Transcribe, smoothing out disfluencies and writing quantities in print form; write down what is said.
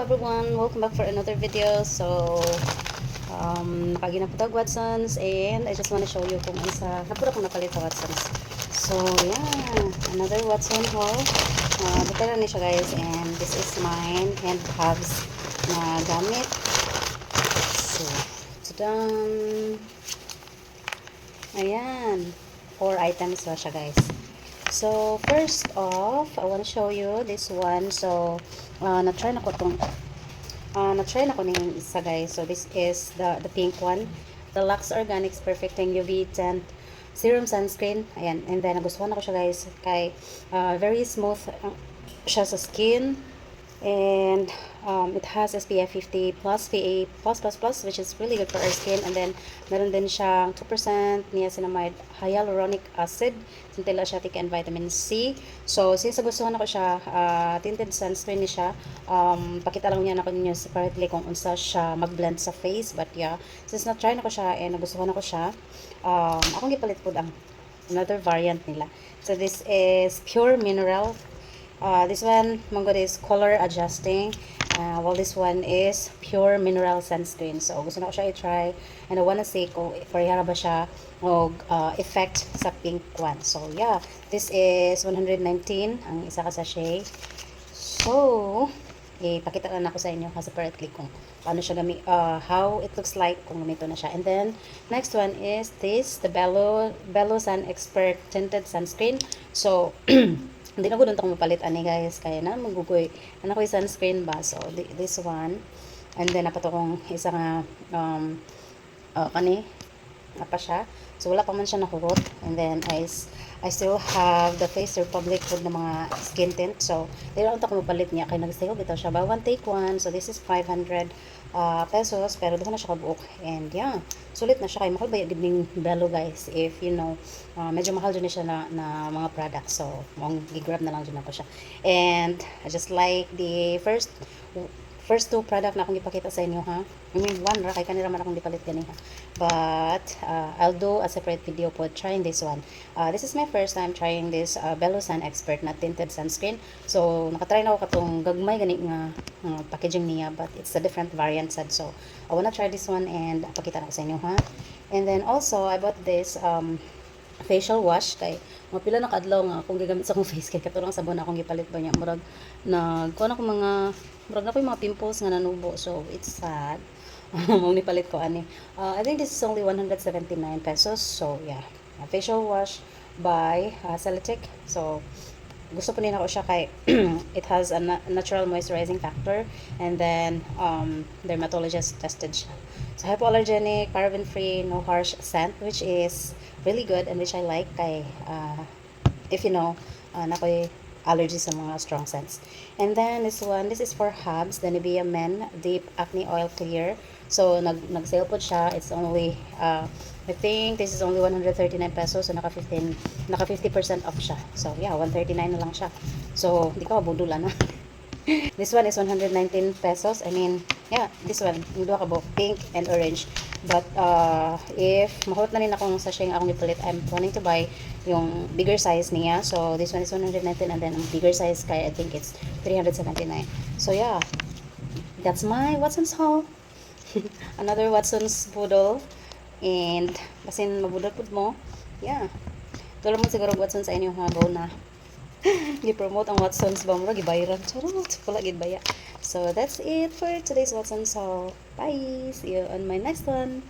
everyone, welcome back for another video. So, nakaginaputag Watsons and I just want to show you kung isa napura kong napalit sa Watsons. So, yeah, another Watson haul. Dito lang siya guys, and this is mine hand hubs na gamit. So, tadan! Ayan, 4 items ba siya guys. So, first off, I want to show you this one. So, na-try na ko ning isa guys. So, this is the pink one. The Lux Organics Perfecting UV Tint Serum Sunscreen. Ayan. And then, nagustuhan ako siya guys. Kay, very smooth siya sa skin. And it has SPF 50 plus PA plus, which is really good for our skin. And then meron din siyang 2% niacinamide hyaluronic acid, centella asiatica, and vitamin C. So since gustuhan ako siya, tinted sunscreen ni siya, pakita lang niya nako ninyo separately kung unsa siya mag-blend sa face. But yeah, since na-try na ko siya and nagustuhan ako siya, akong gipalit po ang another variant nila. So this is Pure Mineral. This one, mango, is color adjusting, while this one is pure mineral sunscreen. So gusto na ko siya i-try, and I wanna see kung parehara ba siya o effect sa pink one. So yeah, this is 119 ang isa ka sachet. So ipakita lang ako sa inyo separately kung paano siya gamit, how it looks like kung gamito na siya. And then next one is this, the Bello Sun Expert Tinted Sunscreen. So hindi na ko doon itong mapalit ani guys, kaya na magugoy na ko yung sunscreen ba. So this one, and then napato kong isa nga kani apa siya. So wala pa man siya nakurot. And then I still have the Face Republic food na mga skin tint. So dili lang ko mapalit niya kay nag-sale bitaw siya ba, one take one. So this is 500 pesos, pero doon na siya kabuok. And yeah, sulit na siya kay mahal ba yung Bello guys, if you know, medyo mahal din siya na mga products. So mong gigrab na lang din ako siya. And I just like the first two product na akong ipakita sa inyo ha. I mean one ra kay kanira man akong dipalit gani ha. But I'll do a separate video po trying this one. This is my first time trying this Bello Sun Expert na tinted sunscreen. So nakatry na ako katong gagmay gani nga packaging niya, but it's a different variant sad. So I wanna try this one and pakita na ko sa inyo ha. And then also I bought this facial wash kay mapila na kadlaw nga akong gigamit sa akong face kay katurang sabon akong gipalit ba niya, murag nagkuha na ko murag na ko yung mga pimples nga nanubo. So it's sad. Mong nipalit ko ani. I think this is only 179 pesos. So yeah, a facial wash by Celotic. So gusto po din ako siya kay it has a natural moisturizing factor, and then dermatologist tested siya. So hypoallergenic, paraben free, no harsh scent, which is really good and which I like kay if you know nakoy allergy sa mga strong scents. And then this one, this is for hubs, the Nivea Men Deep Acne Oil Clear. So nag-sale po siya. It's only I think this is only 139 pesos. So naka 50% off siya. So yeah, 139 na lang siya. So di ka mabudulan na. This one is 119 pesos. I mean, yeah, this one, yung duha ka bo, pink and orange. But if mahot na rin akong sachet akong ipalit, I'm planning to buy yung bigger size niya. So this one is 119, and then ang bigger size kaya I think it's 379. So yeah, that's my Watson's haul. Another Watson's budol. And basin mabudol pud mo. Yeah. Tulo mo siguro Watson's sa inyo ha, go na. Gi-promote ang Watson's ba mo gibayaran. Charot, wala gid baya. So that's it for today's Watson's haul. Bye. See you on my next one.